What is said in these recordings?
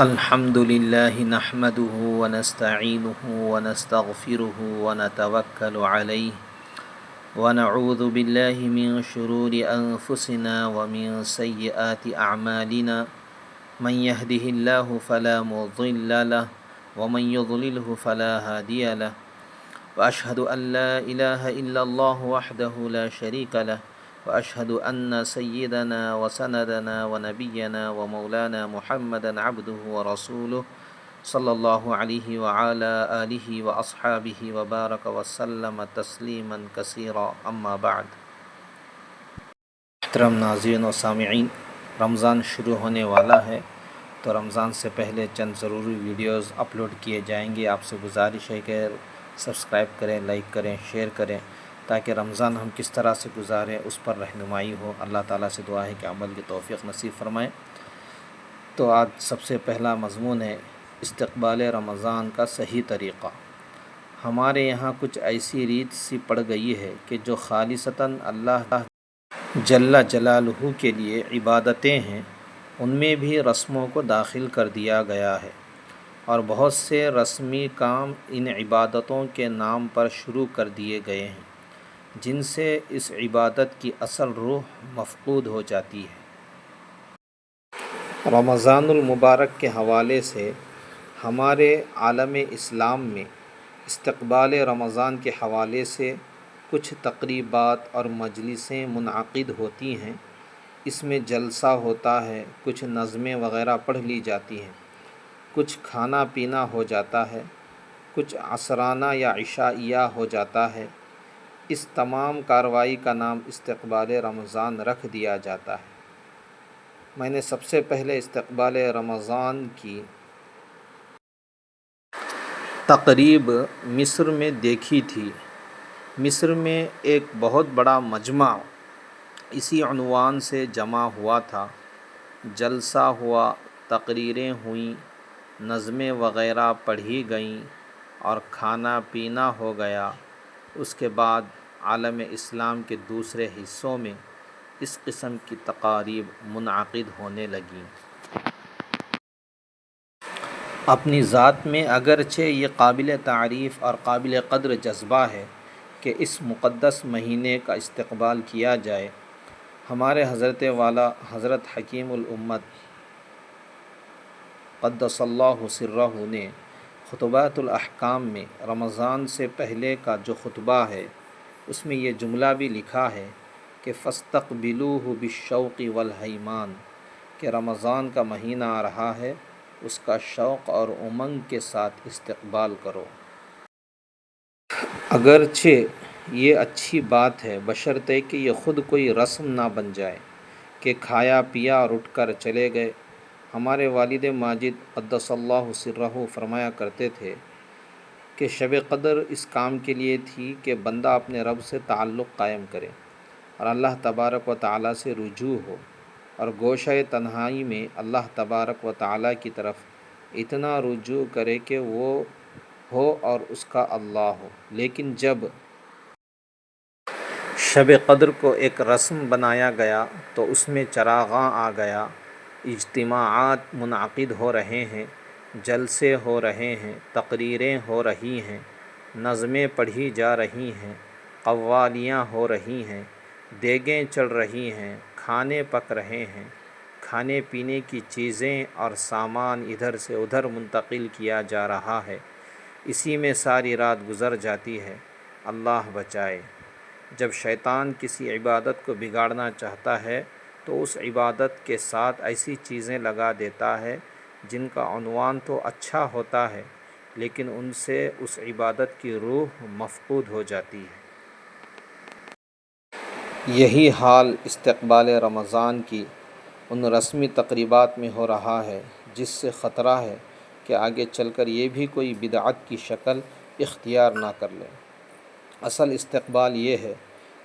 الحمد لله نحمده ونستعينه ونستغفره ونتوكل عليه ونعوذ بالله من شرور أنفسنا ومن سيئات أعمالنا من يهده الله فلا مضل له ومن يضلله فلا هادي له وأشهد أن لا إله إلا الله وحده لا شريك له وأشهد أن سيدنا وسندنا ونبينا ومولانا محمدا عبده ورسوله صلی اللہ علیہ وعلى آلہ وأصحابہ وبارک وسلم تسلیما کثیرا اما بعد۔ محترم ناظرین و سامعین، رمضان شروع ہونے والا ہے تو رمضان سے پہلے چند ضروری ویڈیوز اپلوڈ کیے جائیں گے۔ آپ سے گزارش ہے کہ سبسکرائب کریں، لائک کریں، شیئر کریں تاکہ رمضان ہم کس طرح سے گزاریں اس پر رہنمائی ہو۔ اللہ تعالیٰ سے دعا ہے کہ عمل کی توفیق نصیب فرمائے۔ تو آج سب سے پہلا مضمون ہے استقبال رمضان کا صحیح طریقہ۔ ہمارے یہاں کچھ ایسی ریت سی پڑ گئی ہے کہ جو خالصتاً اللہ جل جلالہ کے لیے عبادتیں ہیں، ان میں بھی رسموں کو داخل کر دیا گیا ہے، اور بہت سے رسمی کام ان عبادتوں کے نام پر شروع کر دیے گئے ہیں، جن سے اس عبادت کی اصل روح مفقود ہو جاتی ہے۔ رمضان المبارک کے حوالے سے ہمارے عالم اسلام میں استقبال رمضان کے حوالے سے کچھ تقریبات اور مجلسیں منعقد ہوتی ہیں۔ اس میں جلسہ ہوتا ہے، کچھ نظمیں وغیرہ پڑھ لی جاتی ہیں، کچھ کھانا پینا ہو جاتا ہے، کچھ عصرانہ یا عشائیہ ہو جاتا ہے۔ اس تمام کارروائی کا نام استقبال رمضان رکھ دیا جاتا ہے۔ میں نے سب سے پہلے استقبال رمضان کی تقریب مصر میں دیکھی تھی۔ مصر میں ایک بہت بڑا مجمع اسی عنوان سے جمع ہوا تھا۔ جلسہ ہوا، تقریریں ہوئیں، نظمیں وغیرہ پڑھی گئیں اور کھانا پینا ہو گیا۔ اس کے بعد عالم اسلام کے دوسرے حصوں میں اس قسم کی تقاریب منعقد ہونے لگیں۔ اپنی ذات میں اگرچہ یہ قابل تعریف اور قابل قدر جذبہ ہے کہ اس مقدس مہینے کا استقبال کیا جائے۔ ہمارے حضرت والا حضرت حکیم الامت قدس اللہ سرہ نے خطبات الاحکام میں رمضان سے پہلے کا جو خطبہ ہے، اس میں یہ جملہ بھی لکھا ہے کہ فاستقبلوہ بالشوق والہیمان، کہ رمضان کا مہینہ آ رہا ہے، اس کا شوق اور امنگ کے ساتھ استقبال کرو۔ اگرچہ یہ اچھی بات ہے بشرطے کہ یہ خود کوئی رسم نہ بن جائے کہ کھایا پیا اور اٹھ کر چلے گئے۔ ہمارے والد ماجد قدس اللہ سرہ فرمایا کرتے تھے کہ شب قدر اس کام کے لیے تھی کہ بندہ اپنے رب سے تعلق قائم کرے اور اللہ تبارک و تعالیٰ سے رجوع ہو، اور گوشہ تنہائی میں اللہ تبارک و تعالیٰ کی طرف اتنا رجوع کرے کہ وہ ہو اور اس کا اللہ ہو۔ لیکن جب شب قدر کو ایک رسم بنایا گیا تو اس میں چراغاں آ گیا، اجتماعات منعقد ہو رہے ہیں، جلسے ہو رہے ہیں، تقریریں ہو رہی ہیں، نظمیں پڑھی جا رہی ہیں، قوالیاں ہو رہی ہیں، دیگیں چڑھ رہی ہیں، کھانے پک رہے ہیں، کھانے پینے کی چیزیں اور سامان ادھر سے ادھر منتقل کیا جا رہا ہے۔ اسی میں ساری رات گزر جاتی ہے۔ اللہ بچائے، جب شیطان کسی عبادت کو بگاڑنا چاہتا ہے تو اس عبادت کے ساتھ ایسی چیزیں لگا دیتا ہے جن کا عنوان تو اچھا ہوتا ہے، لیکن ان سے اس عبادت کی روح مفقود ہو جاتی ہے۔ یہی حال استقبال رمضان کی ان رسمی تقریبات میں ہو رہا ہے، جس سے خطرہ ہے کہ آگے چل کر یہ بھی کوئی بدعت کی شکل اختیار نہ کر لے۔ اصل استقبال یہ ہے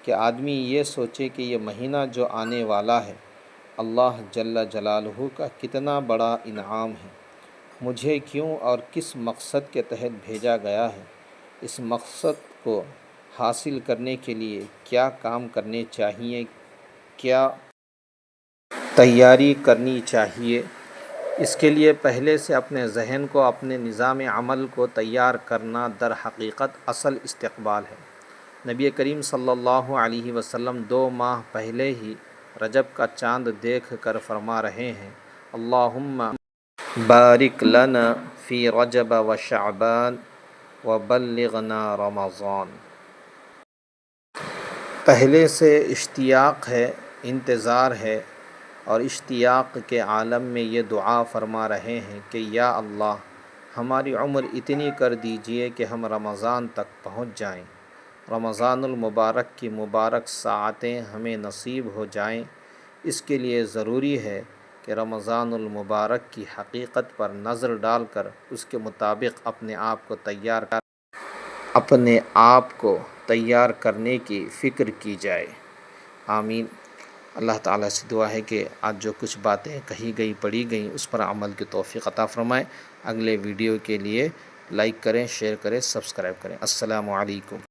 کہ آدمی یہ سوچے کہ یہ مہینہ جو آنے والا ہے، اللہ جل جلالہ کا کتنا بڑا انعام ہے، مجھے کیوں اور کس مقصد کے تحت بھیجا گیا ہے، اس مقصد کو حاصل کرنے کے لیے کیا کام کرنے چاہیے، کیا تیاری کرنی چاہیے، اس کے لیے پہلے سے اپنے ذہن کو، اپنے نظام عمل کو تیار کرنا در حقیقت اصل استقبال ہے۔ نبی کریم صلی اللہ علیہ وسلم 2 ماہ پہلے ہی رجب کا چاند دیکھ کر فرما رہے ہیں، اللہم بارک لنا فی رجب و شعبان وبلغنا رمضان۔ پہلے سے اشتیاق ہے، انتظار ہے، اور اشتیاق کے عالم میں یہ دعا فرما رہے ہیں کہ یا اللہ ہماری عمر اتنی کر دیجئے کہ ہم رمضان تک پہنچ جائیں، رمضان المبارک کی مبارک ساعتیں ہمیں نصیب ہو جائیں۔ اس کے لیے ضروری ہے کہ رمضان المبارک کی حقیقت پر نظر ڈال کر اس کے مطابق اپنے آپ کو تیار کرنے کی فکر کی جائے۔ آمین۔ اللہ تعالیٰ سے دعا ہے کہ آج جو کچھ باتیں کہی گئی پڑھی گئیں اس پر عمل کی توفیق عطا فرمائے۔ اگلے ویڈیو کے لیے لائک کریں، شیئر کریں، سبسکرائب کریں۔ السلام علیکم۔